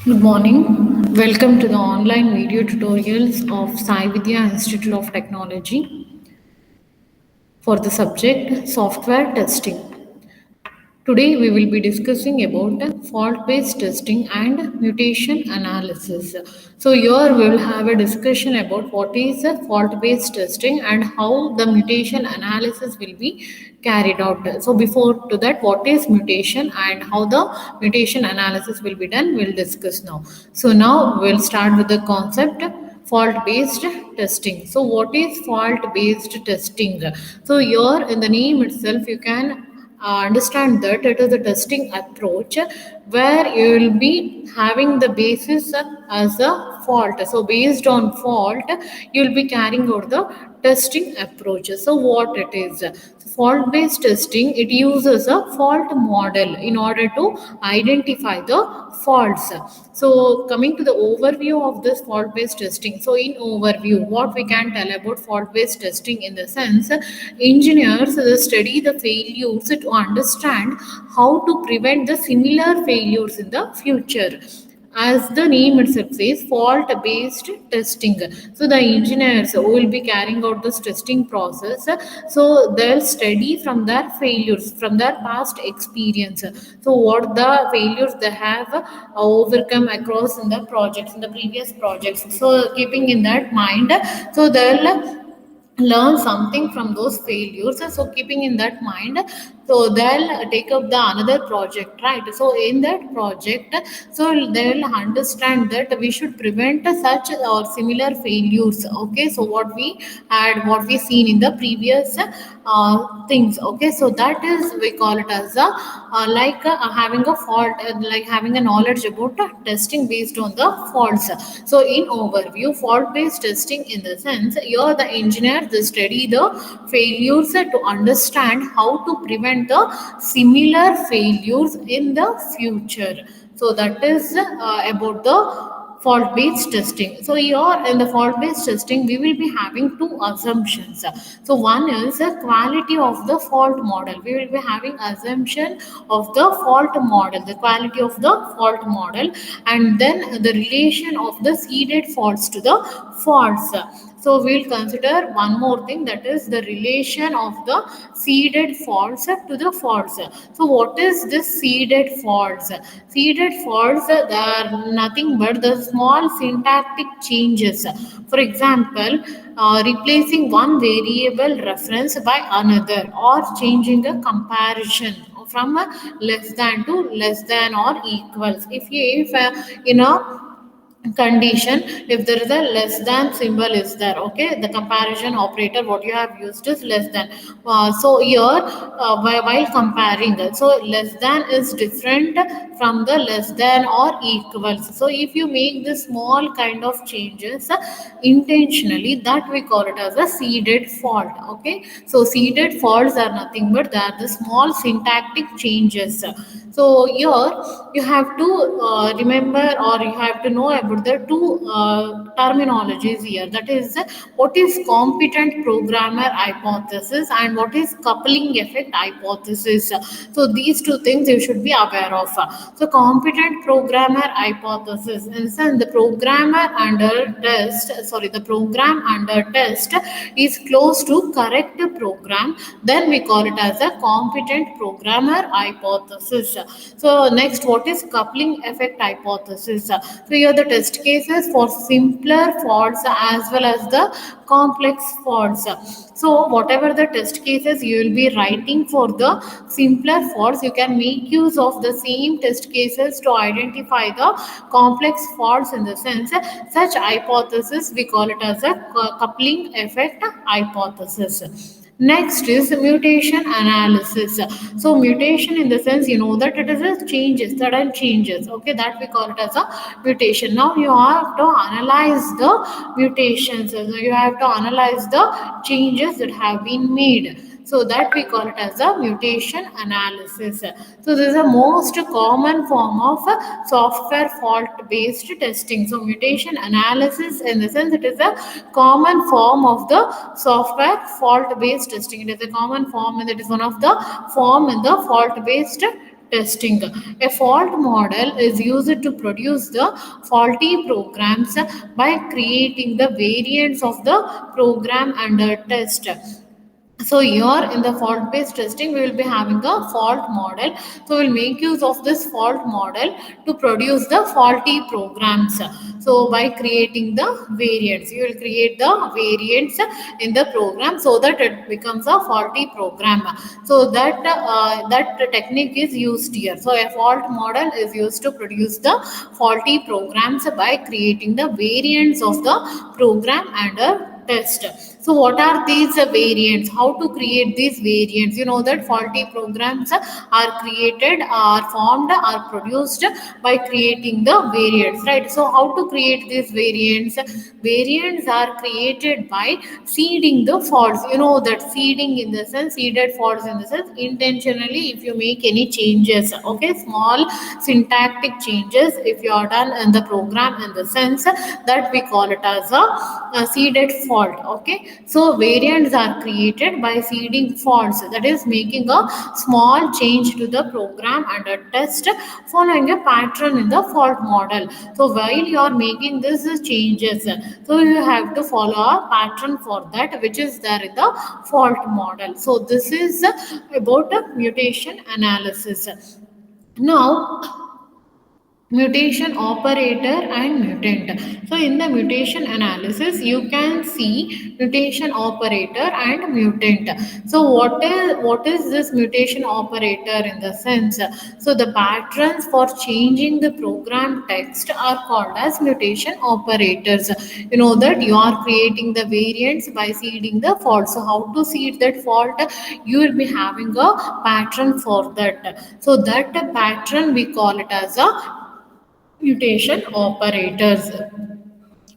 Good morning. Welcome to the online video tutorials of Sai Vidya Institute of Technology for the subject software testing. Today we will be discussing about fault-based testing and mutation analysis. So here we will have a discussion about what is fault-based testing and how the mutation analysis will be carried out. So before to that, what is mutation and how the mutation analysis will be done, we'll discuss now. So now we'll start with the concept fault based testing. So what is fault based testing? So here in the name itself you can understand that it is a testing approach where you will be having the basis as a fault. So based on fault you will be carrying out the testing approach. So what it is? Fault based testing, it uses a fault model in order to identify the faults. So coming to the overview of this fault based testing, so in overview what we can tell about fault based testing in the sense, engineers study the failures to understand how to prevent the similar failures in the future. As the name itself says, fault based testing. So the engineers who will be carrying out this testing process, so they'll study from their failures, from their past experience. So what the failures they have overcome across in the projects, in the previous projects. So keeping in that mind, so they'll learn something from those failures. So keeping in that mind, so they'll take up the another project, right? So in that project, so they'll understand that we should prevent such or similar failures. Okay, so what we had, what we seen in the previous things. Okay, so that is, we call it as a having a fault, like having a knowledge about testing based on the faults. So in overview, fault based testing in the sense, you're the engineer, they study the failures to understand how to prevent the similar failures in the future. So that is about the fault based testing. So here in the fault based testing we will be having two assumptions. So one is the quality of the fault model. We will be having assumption of the fault model, the quality of the fault model, and then the relation of the seeded faults to the faults. So we'll consider one more thing, that is the relation of the seeded faults to the faults. So what is this seeded faults? Seeded faults, they are nothing but the small syntactic changes. For example, replacing one variable reference by another, or changing a comparison from a less than to less than or equals. If condition, if there is a less than symbol is there, okay, the comparison operator what you have used is less than. So here while comparing, so less than is different from the less than or equals. So if you make the small kind of changes intentionally, that we call it as a seeded fault. Okay, so seeded faults are nothing but they are the small syntactic changes. So here you have to remember, or you have to know about the two terminologies here. That is, what is competent programmer hypothesis and what is coupling effect hypothesis. So these two things you should be aware of. So competent programmer hypothesis, in the sense the programmer under test, sorry, the program under test is close to correct program, then we call it as a competent programmer hypothesis. So next, what is coupling effect hypothesis? So here the test cases for simpler faults as well as the complex faults. So whatever the test cases you will be writing for the simpler faults, you can make use of the same test cases to identify the complex faults. In the sense, such hypothesis we call it as a coupling effect hypothesis. Next is mutation analysis. So mutation in the sense, you know that it is a changes, sudden changes. Okay, that we call it as a mutation. Now you have to analyze the mutations. So you have to analyze the changes that have been made. So that we call it as a mutation analysis. So this is the most common form of software fault based testing. So mutation analysis, in the sense, it is a common form of the software fault based testing. It is a common form, and it is one of the form in the fault based testing. A fault model is used to produce the faulty programs by creating the variants of the program under test. So here in the fault based testing we will be having a fault model, so we'll make use of this fault model to produce the faulty programs. So by creating the variants, you will create the variants in the program so that it becomes a faulty program. So that technique is used here. So a fault model is used to produce the faulty programs by creating the variants of the program under test. So what are these variants? How to create these variants? You know that faulty programs are created, are formed, are produced by creating the variants, right? So how to create these variants? Variants are created by seeding the faults. You know that seeding in the sense, seeded faults in the sense, intentionally if you make any changes, okay, small syntactic changes if you are done in the program in the sense, that we call it as a seeded fault. Okay, so variants are created by seeding faults, that is making a small change to the program under test following a pattern in the fault model. So while you are making these changes, so you have to follow a pattern for that which is there in the fault model. So this is about mutation analysis. Now, mutation operator and mutant. So in the mutation analysis you can see mutation operator and mutant. So what is this mutation operator in the sense? So the patterns for changing the program text are called as mutation operators. You know that you are creating the variants by seeding the fault. So how to seed that fault? You will be having a pattern for that. So that pattern we call it as a mutation operators.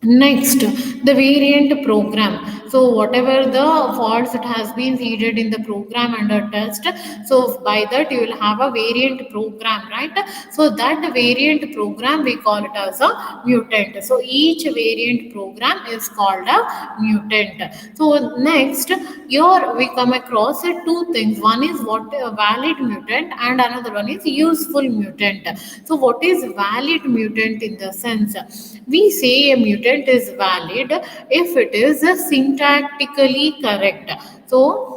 Next, the variant program. So whatever the faults that has been seeded in the program under test, so by that you will have a variant program, right? So that variant program we call it as a mutant. So each variant program is called a mutant. So next, here we come across two things. One is what a valid mutant and another one is useful mutant. So what is valid mutant in the sense? We say a mutant is valid if it is syntactically correct. So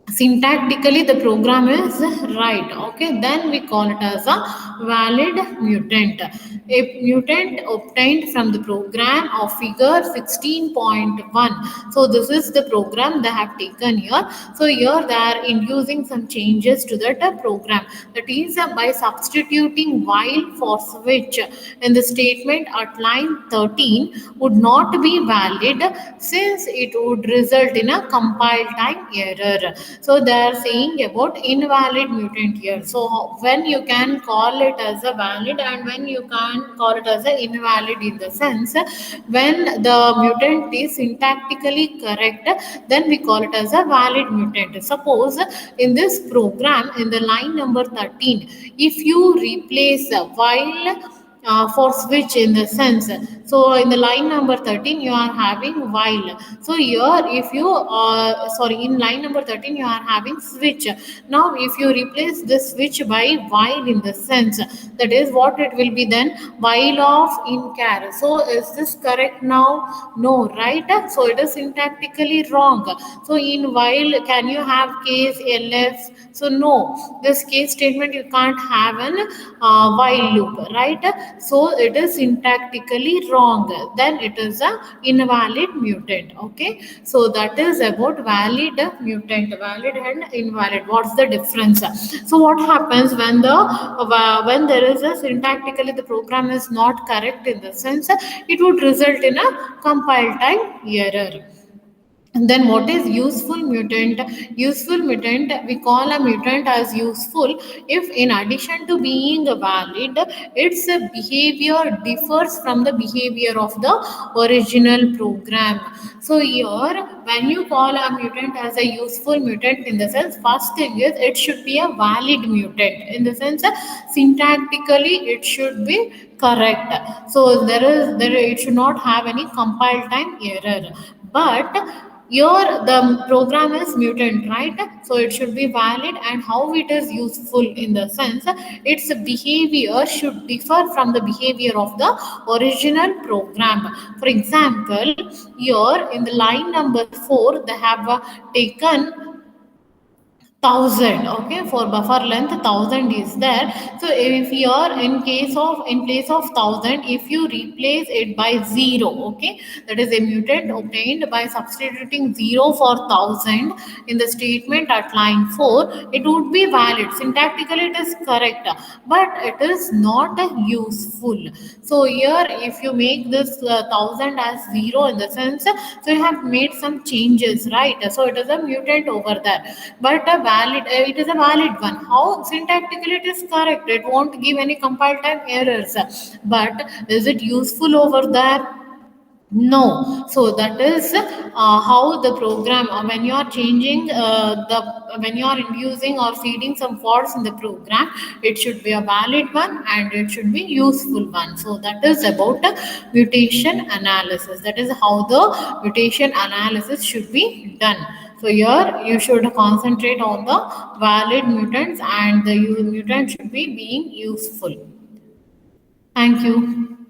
syntactically the program is right, okay, then we call it as a valid mutant. A mutant obtained from the program of figure 16.1. So this is the program they have taken here. So here they are inducing some changes to that program, that is by substituting while for switch in the statement at line 13 would not be valid since it would result in a compile time error. So they are saying about invalid mutant here. So when you can call it as a valid and when you can call it as a invalid in the sense, when the mutant is syntactically correct, then we call it as a valid mutant. Suppose in this program in the line number 13, if you replace while for switch in the sense, so in the line number 13 you are having while. So here if you sorry, in line number 13 you are having switch. Now if you replace the switch by while in the sense, that is what it will be then, while of in char. So is this correct now? No, right? So it is syntactically wrong. So in while can you have case ls? So no, this case statement you can't have an while loop, right? So it is syntactically wrong, then it is a invalid mutant. Okay, so that is about valid mutant. Valid and invalid, what's the difference? So what happens when when there is a syntactically the program is not correct in the sense, it would result in a compile time error. And then what is useful mutant? Useful mutant, we call a mutant as useful if in addition to being valid, its behavior differs from the behavior of the original program. So here, when you call a mutant as a useful mutant in the sense, first thing is it should be a valid mutant. In the sense, syntactically it should be correct. So there it should not have any compile time error. But Here the program is mutant, right? So it should be valid, and how it is useful in the sense its behavior should differ from the behavior of the original program. For example, here in the line number 4 they have taken 1000. Okay, for buffer length 1000 is there. So if you are in place of 1000, if you replace it by 0, okay, that is a mutant obtained by substituting 0 for 1000 in the statement at line 4, it would be valid. Syntactically it is correct, but it is not useful. So here if you make this 1000 as 0 in the sense, so you have made some changes, right? So it is a mutant over there, but a valid, it is a valid one. How syntactically it is correct, it won't give any compile time errors, but is it useful over there? No. So that is how the program, when you are changing the when you are inducing or feeding some faults in the program, it should be a valid one and it should be useful one. So that is about mutation analysis. That is how the mutation analysis should be done. So here you should concentrate on the valid mutants, and the mutant should be being useful. Thank you.